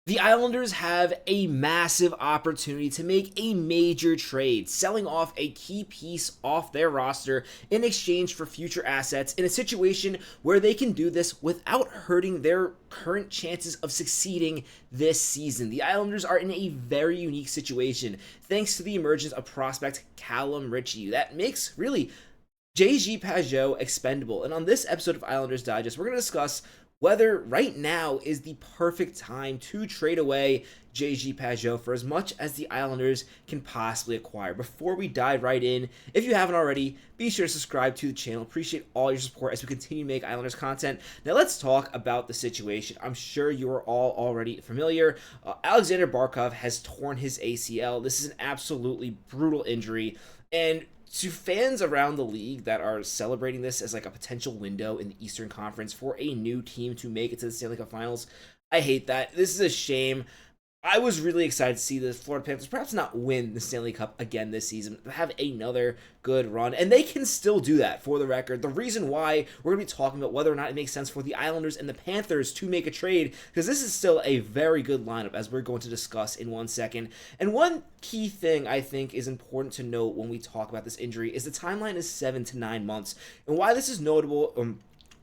The Islanders have a massive opportunity to make a major trade, selling off a key piece off their roster in exchange for future assets in a situation where they can do this without hurting their current chances of succeeding this season. The Islanders are in a very unique situation thanks to the emergence of prospect Callum Ritchie. That makes really JG Pageau expendable. And on this episode of Islanders Digest, we're going to discuss whether right now is the perfect time to trade away JG Pageau for as much as the Islanders can possibly acquire. Before we dive right in, if you haven't already, be sure to subscribe to the channel. Appreciate all your support as we continue to make Islanders content. Now let's talk about the situation. I'm sure you are all already familiar. Aleksander Barkov has torn his ACL. This is an absolutely brutal injury, and to fans around the league that are celebrating this as like a potential window in the Eastern Conference for a new team to make it to the Stanley Cup Finals, I hate that. This is a shame. I was really excited to see the Florida Panthers perhaps not win the Stanley Cup again this season, but have another good run, and they can still do that, for the record. The reason why we're going to be talking about whether or not it makes sense for the Islanders and the Panthers to make a trade, because this is still a very good lineup, as we're going to discuss in 1 second. And one key thing I think is important to note when we talk about this injury is the timeline is 7 to 9 months, and why this is notable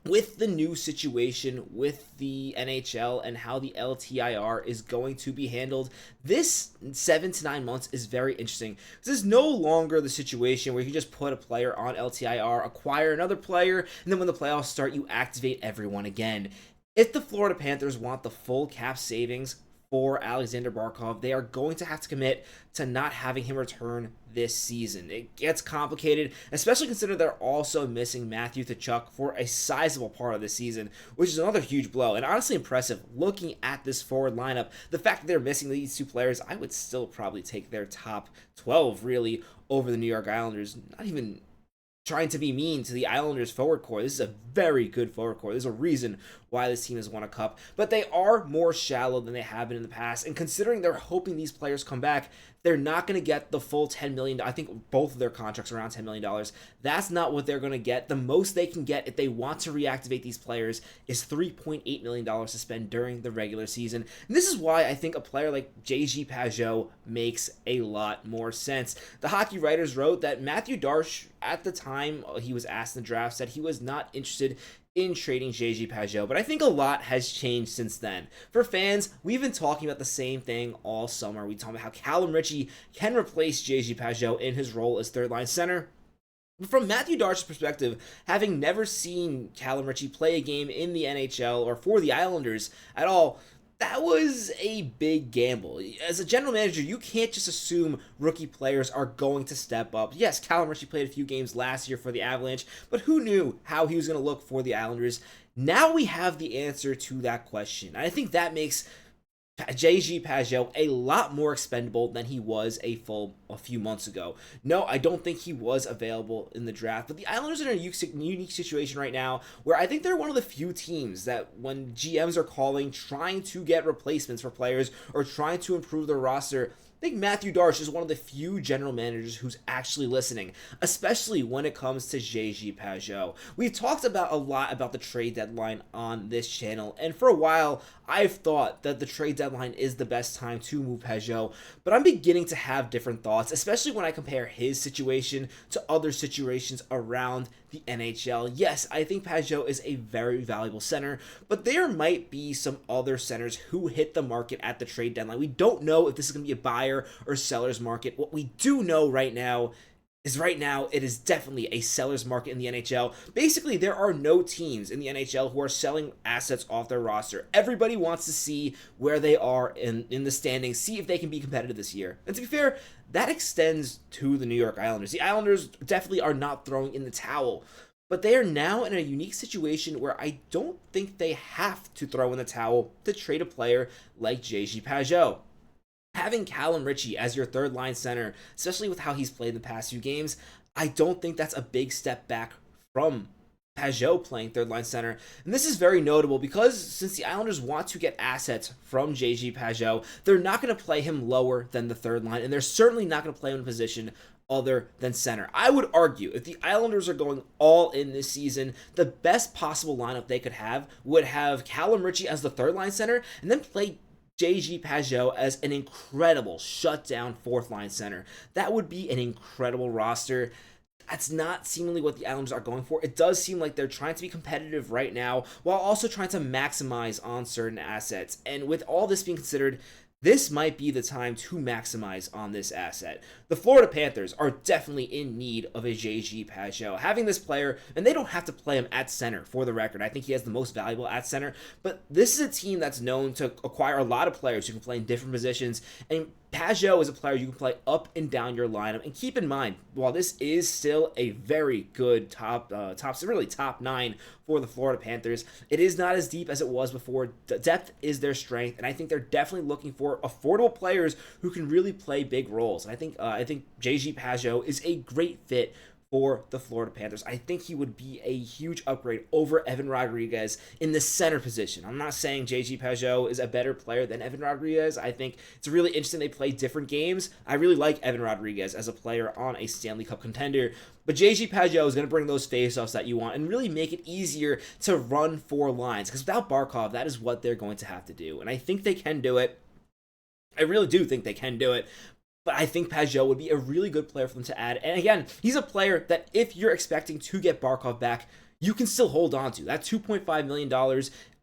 with the new situation with the NHL and how the LTIR is going to be handled. This 7 to 9 months is very interesting. This is no longer the situation where you can just put a player on LTIR, acquire another player, and then when the playoffs start, you activate everyone again. If the Florida Panthers want the full cap savings for Aleksander Barkov, they are going to have to commit to not having him return this season. It gets complicated, especially considering they're also missing Matthew for a sizable part of the season, which is another huge blow. And honestly impressive, looking at this forward lineup, the fact that they're missing these two players, I would still probably take their top 12, really, over the New York Islanders. Not even trying to be mean to the Islanders forward core. This is a very good forward core. There's a reason why this team has won a cup, but they are more shallow than they have been in the past. And considering they're hoping these players come back, they're not going to get the full $10 million. I think both of their contracts are around $10 million. That's not what they're going to get. The most they can get if they want to reactivate these players is $3.8 million to spend during the regular season. And this is why I think a player like JG Pageau makes a lot more sense. The hockey writers wrote that Matthew Darche, at the time he was asked in the draft, said he was not interested in trading JG Pageau, but I think a lot has changed since then. For fans, we've been talking about the same thing all summer. We talked about how Callum Ritchie can replace JG Pageau in his role as third line center. From Mathew Darche's perspective, having never seen Callum Ritchie play a game in the NHL or for the Islanders at all, that was a big gamble. As a general manager, you can't just assume rookie players are going to step up. Yes, Callum Ritchie played a few games last year for the Avalanche, but who knew how he was going to look for the Islanders? Now we have the answer to that question. I think that makes JG Pageau a lot more expendable than he was a few months ago. No, I don't think he was available in the draft, but the Islanders are in a unique situation right now where I think they're one of the few teams that when GMs are calling, trying to get replacements for players or trying to improve their roster, I think Mathew Darche is one of the few general managers who's actually listening, especially when it comes to JG Pageau. We've talked about a lot about the trade deadline on this channel, and for a while, I've thought that the trade deadline is the best time to move Pageau, but I'm beginning to have different thoughts, especially when I compare his situation to other situations around the NHL. Yes, I think Pageau is a very valuable center, but there might be some other centers who hit the market at the trade deadline. We don't know if this is going to be a buyer or seller's market. What we do know right now it is definitely a seller's market in the NHL. Basically, there are no teams in the NHL who are selling assets off their roster. Everybody wants to see where they are in the standings, see if they can be competitive this year. And to be fair, that extends to the New York Islanders. The Islanders definitely are not throwing in the towel, but they are now in a unique situation where I don't think they have to throw in the towel to trade a player like JG Pageau. Having Callum Ritchie as your third line center, especially with how he's played in the past few games, I don't think that's a big step back from Pageau playing third line center. And this is very notable because since the Islanders want to get assets from JG Pageau, they're not going to play him lower than the third line, and they're certainly not going to play him in a position other than center. I would argue if the Islanders are going all in this season, the best possible lineup they could have would have Callum Ritchie as the third line center and then play JG Pageau as an incredible shutdown fourth line center. That would be an incredible roster. That's not seemingly what the Islanders are going for. It does seem like they're trying to be competitive right now while also trying to maximize on certain assets. And with all this being considered, this might be the time to maximize on this asset. The Florida Panthers are definitely in need of a JG Pageau. Having this player, and they don't have to play him at center for the record. I think he has the most valuable at center, but this is a team that's known to acquire a lot of players who can play in different positions, and Pageau is a player you can play up and down your lineup. And keep in mind, while this is still a very good top 9 for the Florida Panthers, it is not as deep as it was before. Depth is their strength, and I think they're definitely looking for affordable players who can really play big roles. And I think JG Pageau is a great fit for the Florida Panthers. I think he would be a huge upgrade over Evan Rodriguez in the center position. I'm not saying JG Pageau is a better player than Evan Rodriguez. I think it's really interesting they play different games. I really like Evan Rodriguez as a player on a Stanley Cup contender, but JG Pageau is going to bring those faceoffs that you want and really make it easier to run 4 lines, because without Barkov, that is what they're going to have to do, and I think they can do it. I really do think they can do it. But I think Pageau would be a really good player for them to add. And again, he's a player that if you're expecting to get Barkov back, you can still hold on to. That $2.5 million,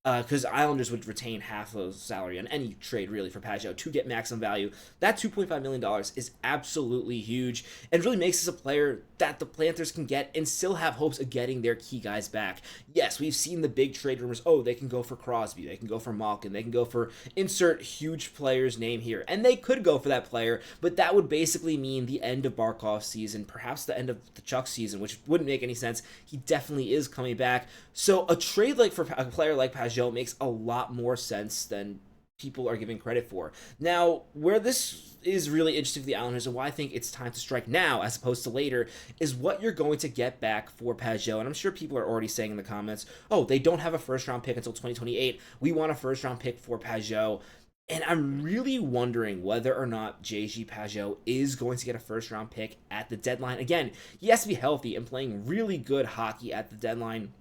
because Islanders would retain half of his salary on any trade, really, for Pageau to get maximum value. That $2.5 million is absolutely huge and really makes this a player that the Panthers can get and still have hopes of getting their key guys back. Yes, we've seen the big trade rumors. Oh, they can go for Crosby. They can go for Malkin. They can go for insert huge player's name here. And they could go for that player, but that would basically mean the end of Barkov's season, perhaps the end of the Chuck season, which wouldn't make any sense. He definitely is coming back. So a trade like for a player like Pageau makes a lot more sense than people are giving credit for. Now, where this is really interesting for the Islanders and why I think it's time to strike now as opposed to later is what you're going to get back for Pageau. And I'm sure people are already saying in the comments, oh, they don't have a first-round pick until 2028. We want a first-round pick for Pageau. And I'm really wondering whether or not JG Pageau is going to get a first-round pick at the deadline. Again, he has to be healthy and playing really good hockey at the deadline.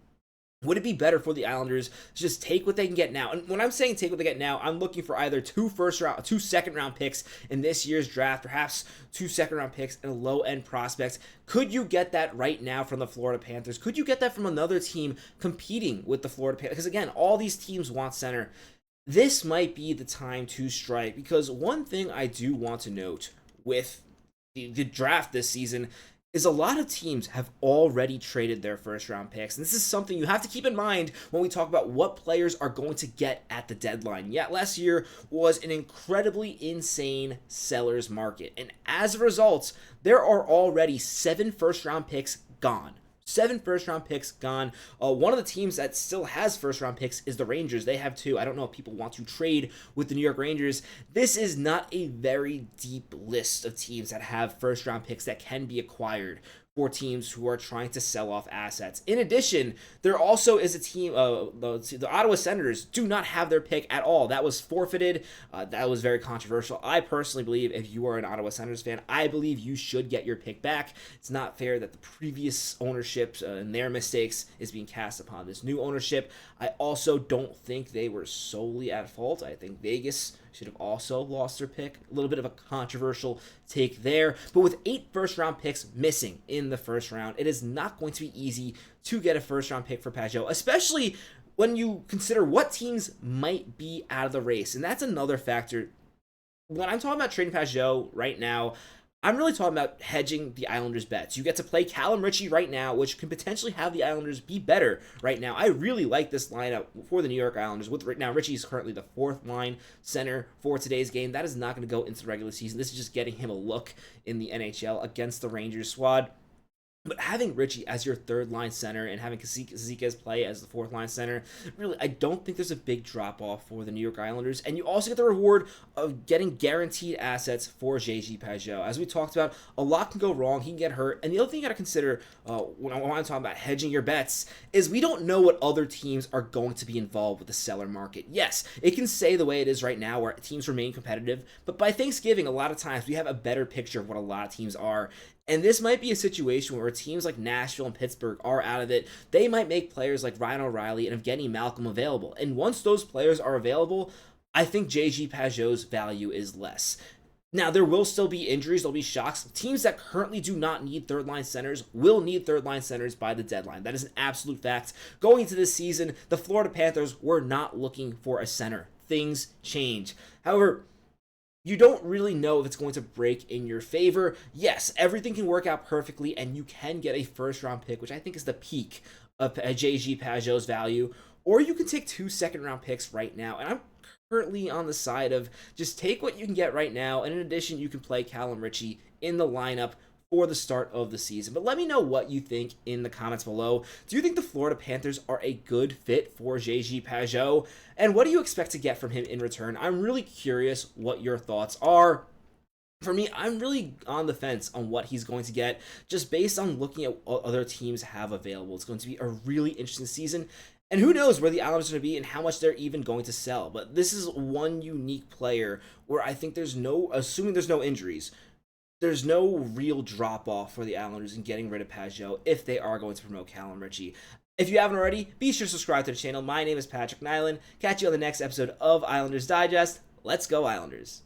Would it be better for the Islanders to just take what they can get now? And when I'm saying take what they get now, I'm looking for either 2 second-round picks in this year's draft, perhaps 2 second-round picks and a low-end prospect. Could you get that right now from the Florida Panthers? Could you get that from another team competing with the Florida Panthers? Because again, all these teams want center. This might be the time to strike, because one thing I do want to note with the draft this season is a lot of teams have already traded their first round picks. And this is something you have to keep in mind when we talk about what players are going to get at the deadline. Yeah, last year was an incredibly insane seller's market. And as a result, there are already 7 first round picks gone. 7 first-round picks gone. One of the teams that still has first-round picks is the Rangers. They have 2. I don't know if people want to trade with the New York Rangers. This is not a very deep list of teams that have first-round picks that can be acquired for teams who are trying to sell off assets. In addition, there also is a team, the Ottawa Senators do not have their pick at all. That was forfeited. That was very controversial. I personally believe if you are an Ottawa Senators fan, I believe you should get your pick back. It's not fair that the previous ownership and their mistakes is being cast upon this new ownership. I also don't think they were solely at fault. I think Vegas should have also lost their pick. A little bit of a controversial take there. But with 8 first-round picks missing in the first round, it is not going to be easy to get a first-round pick for Pageau, especially when you consider what teams might be out of the race. And that's another factor. When I'm talking about trading Pageau right now, I'm really talking about hedging the Islanders' bets. You get to play Callum Ritchie right now, which can potentially have the Islanders be better right now. I really like this lineup for the New York Islanders. With right now, Ritchie is currently the 4th line center for today's game. That is not going to go into the regular season. This is just getting him a look in the NHL against the Rangers squad. But having Ritchie as your 3rd line center and having Cizikas play as the 4th line center, really, I don't think there's a big drop-off for the New York Islanders. And you also get the reward of getting guaranteed assets for JG Pageau. As we talked about, a lot can go wrong. He can get hurt. And the other thing you got to consider when I'm talking about hedging your bets is we don't know what other teams are going to be involved with the seller market. Yes, it can stay the way it is right now where teams remain competitive. But by Thanksgiving, a lot of times we have a better picture of what a lot of teams are. And this might be a situation where teams like Nashville and Pittsburgh are out of it. They might make players like Ryan O'Reilly and Evgeny Malkin available. And once those players are available, I think JG Pageau's value is less. Now, there will still be injuries, there'll be shocks. Teams that currently do not need third-line centers will need third-line centers by the deadline. That is an absolute fact. Going into this season, the Florida Panthers were not looking for a center. Things change. However, you don't really know if it's going to break in your favor. Yes, everything can work out perfectly, and you can get a first-round pick, which I think is the peak of JG Pageau's value. Or you can take 2 second-round picks right now, and I'm currently on the side of just take what you can get right now, and in addition, you can play Callum Ritchie in the lineup for the start of the season. But let me know what you think in the comments below. Do you think the Florida Panthers are a good fit for JG Pageau? And what do you expect to get from him in return? I'm really curious what your thoughts are. For me, I'm really on the fence on what he's going to get, just based on looking at what other teams have available. It's going to be a really interesting season. And who knows where the Islanders are going to be and how much they're even going to sell. But this is one unique player where I think assuming there's no injuries, there's no real drop-off for the Islanders in getting rid of Pageau if they are going to promote Callum Ritchie. If you haven't already, be sure to subscribe to the channel. My name is Patrick Nilan. Catch you on the next episode of Islanders Digest. Let's go Islanders.